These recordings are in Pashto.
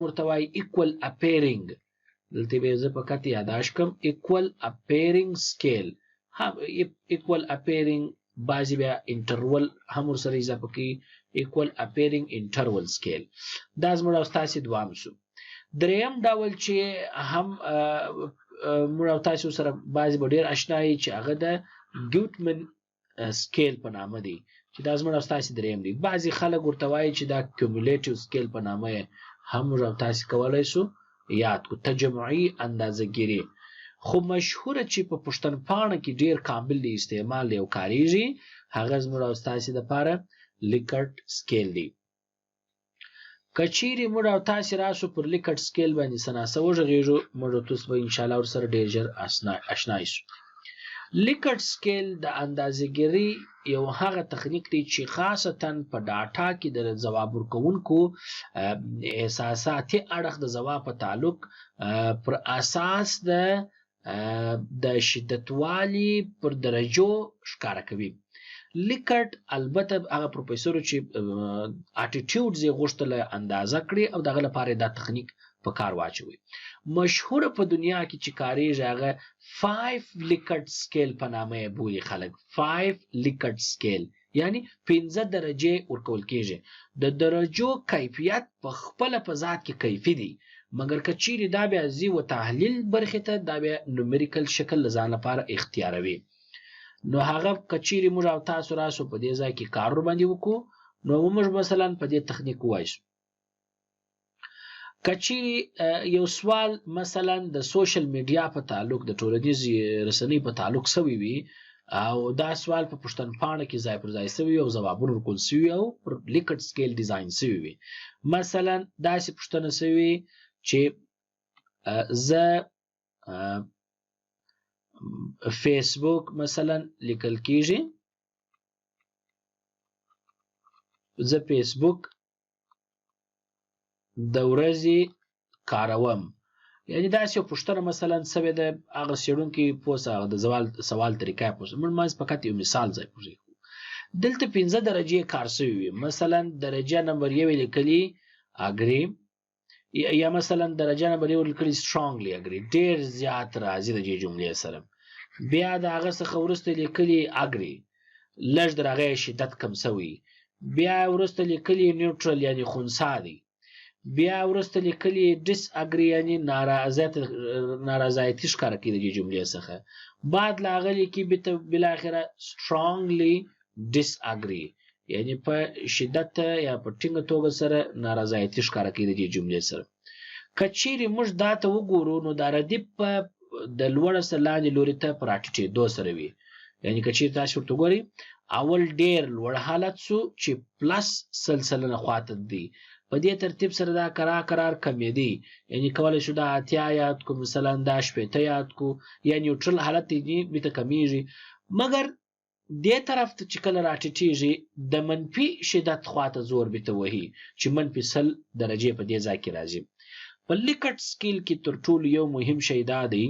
ورته وایي equal appearing. دلته به زه فقط یاداشت کړم equal appearing scale. equal appearing بعضې بیا انټرول هم ورسره اضافه کوي equal appearing interval scale. دا زموږ او ستاسې دوام شو. دریم ډول چې هم موږ او تاسې سره بعضې به ډېر اشنا یي چې هغه د ګوټمن سکیل په نامه دی چې دا زموږ او ستاسې دریم دی. بعضې خلک ورته وایي چې دا کیومولیټیو سکیل په نامه یې هم موږ او تاسې کولی شو یاد کړو، تجمعي اندازهګیري. خو مشهوره چې په پښتنپاڼه کې ډېر کامل دی استعمال دی او کاریږي هغه زموږ او ستاسې دپاره لیکټ سکیل دی. که چیرې موږ او تاسې راسو پر لیکټ سکیل باندې څه ناڅه وغږېږو موږ او تاسو به انشاءالله ورسره ډېر ژر اشنا شو. لیکټ سکیل د اندازهګیري یو هغه تخنیک دی چې خاصتا په ډاټا کې د ځواب ورکوونکو احساساتي اړخ د ځواب په تعلق پر اساس د شدتوالي پر درجو ښکاره کوي. لیکټ البته هغه پروفیسور چې اټیټیوډز یې غوښتله اندازه کړي او دغه لپاره دا تخنیک په کار واچوي. مشهوره په دنیا کې چې کاریږي هغه 5 لیکټ سکیل په نامه یې بولي خلک. 5 لیکټ سکیل یعنی 15 درجې ورکول کېږي. د درجو کیفیت په خپله په ذات کې کیفي دی، مګر که چیرې دا بیا زی و تحلیل برخې ته دا بیا نومریکل شکل له ځان لپاره اختیاروي. نو هغه که چیرې موږ او تاسو راسو په دې ځای کې کار ورباندې وکړو نو موږ مثلا په دې تخنیک ووایو. که چیرې یو سوال مثلا د سوشل میډیا په تعلق د ټولنیزې رسنۍ په تعلق سوی وي او دا سوال په پښتنپاڼه کې ځای پر ځای سوي او ځوابونه ورکول سوي او پر لیکټ سکیل ډیزاین سوي وي. مثلا داسې پوښتنه سوي چې زه فیسبوک مثلا لیکل کېږي زه فیسبوک د ورځې کاروم. یعنی داسې یو پوښتنه مثلا سوې ده هغه څېړونکي پوه هغه د سوال طریقه یې پوه موږ ماز فقط یو مثال ځای پوښي. دلته 15 درجې کار سوي وي. مثلا درجه نمبر 1 لیکلي اګري یا مثلا درجه نمبر 1 لیکلي strongly اګري ډېر زیات راځي د دې جملې سره. بیا د هغه څخه وروسته لیکلي اګري لږ د هغې شدت کم سوی. بیا وروسته لیکلي نیوټرل یعنی خنثی دی. بیا وروسته لیکلي ډیس اګري یعنی نارضایتي ښکاره کوي د دې جملې څخه. بعد له هغه لیکي بالاخره strongly disagree یعنی په شدت یا په ټینګه توګه سره نارضایتي ښکاره کوي د دې جملې سره. که چیرې موږ دا ته وګورو نو دا ردیف په د لوړه سره لاندې لوري ته په راټیټېدو سره وي. یعنی که چیرې تاسو ورته وګورئ اول ډېر لوړ حالت سو چې پلس سلسله خواته دی. په دې ترتیب سره دا قرار کمیدي یعنی کولای شو دا 80 یاد کو مثلا دا 80 یاد کو یا نیوټرل حالت دی به کمیږي. مګر دې طرف ته چې کله راټیټېږي د منفي شدت خواته زور به ته وهي چې منفي 100 درجې په دې ځای کې راځي. په لیکټ سکیل کې تر ټولو یو مهم شی دا دی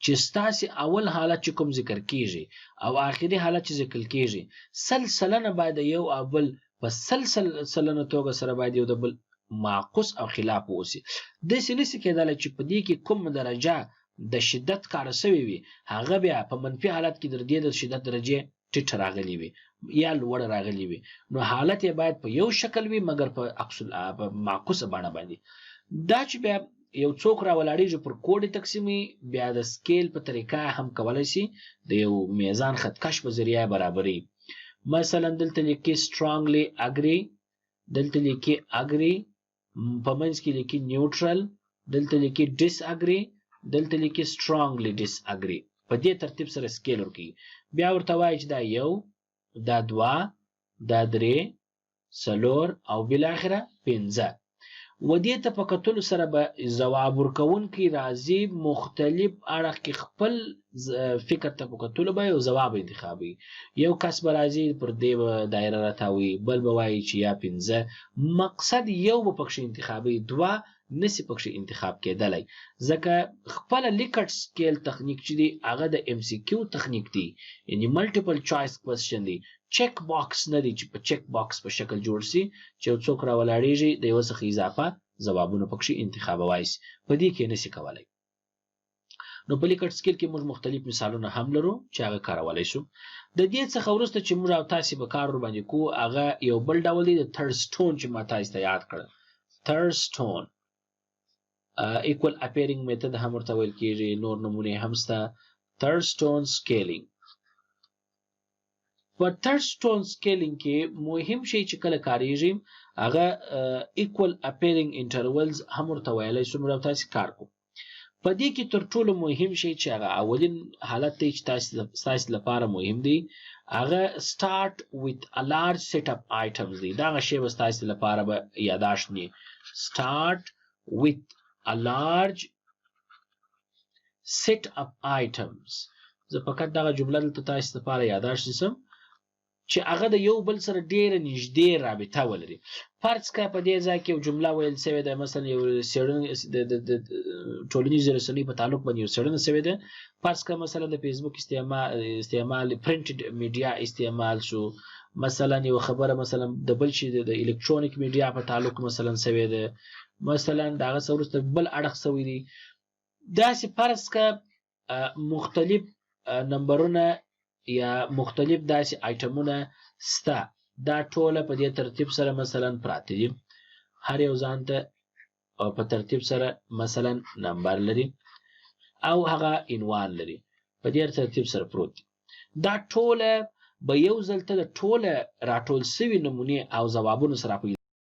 چې ستاسې اول حالت چې کوم ذکر کیږي او آخري حالت چې ذکر کیږي سلسله باید یو او بل په سلسله توګه سره باید یو د بل معکوس او خلاف اوسي. داسې نشي کېدلی چې په دې کې کوم درجه د شدت کار سوی وي هغه بیا په منفي حالت کې در دې د شدت درجه ټیټه راغلی وي یا لوړه راغلی وي. نو حالت یې باید په یو شکل وي مګر په معکوسه بڼه باندې. دا چې بیا یو څوک راولاړېږي پر کوډ تقسیمي بیا د سکیل په طریقه هم کولی شي د یو میزان خطکش په ذریعه برابري. مثلا دلته لیکي strongly agree دلته لیکي agree په منځ کې لیکي neutral دلته لیکي disagree دلته لیکي strongly disagree. په دې ترتیب سره سکیل ورکوي. بیا ورته وایي چې دا یو دا 2 دا 3 4 او بالاخره 15. و دې ته په کتلو سره به ځواب ورکوونکی راځي مختلف اړخ کې خپل فکر ته په کتلو به یو ځواب انتخابوي. یو کس به راځي پر دې دایره راتاوي بل به وایي چې یا 15. مقصد یو به پکښې انتخابوي 2 نسی پکښې انتخاب کېدلی ځکه خپله لیکټ سکیل تخنیک چې دی هغه د MCQ تخنیک دی یعنی ملټیپل چوایس کوېسچن دی. چیک باکس نه دی چې په چیک باکس په شکل جوړ سي چې یو څوک راولاړېږي د یو څخه اضافه ځوابونه پکې انتخابوای شي په دې کې نشي کولای نو په لیکټ سکیل کې موږ مختلف مثالونه هم لرو چې هغه کارولای شو د دې څخه وروسته چې موږ او تاسو به کار ور باندې کو هغه یو بل ډول دی د تھرډ سټون چې ما تاسو ته یاد کړ تھرډ سټون equal appearing method هم ورته ویل کېږي نور نمونه هم شته third stone scaling په third stone scaling کې مهم شی چې کله کاریږي هغه equal appearing intervals هم ورته ویلای شو موږ تاسو کار کو په دې کې تر ټولو مهم شی چې هغه اولین حالت دی چې تاسو لپاره مهم دی هغه start with a large set of items دی دا شی به تاسو لپاره به یاداشت ني start with a large set of items زه فقط دا جمله دلته تاسو لپاره یاداشت نشم چې هغه د یو بل سره ډیره نږدې رابطه ولري فرض کړه په دې ځای کې یو جمله ویل شوې ده مثلا یو سیړن د ټولنیز رسنۍ په تعلق باندې یو سیړن شوې ده فرض کړه مثلا د فیسبوک استعمال پرینټډ میډیا استعمال شو مثلا یو خبره مثلا د بل شي د الکترونیک میډیا په تعلق مثلا شوې ده مثلا داغه سورسته بل اړخ شوې دي دا سي فرض کړه مختلف نمبرونه یا مختلف داسې آیټمونه ستا دا ټوله په دې ترتیب سره مثلا پراته دي هر یو ځان ته په ترتیب سره مثلا نمبر لري او هغه عنوان لري په دې ترتیب سره پروت دي دا ټوله به یو ځل ته د ټوله راټول شوي نمونې او ځوابونو سره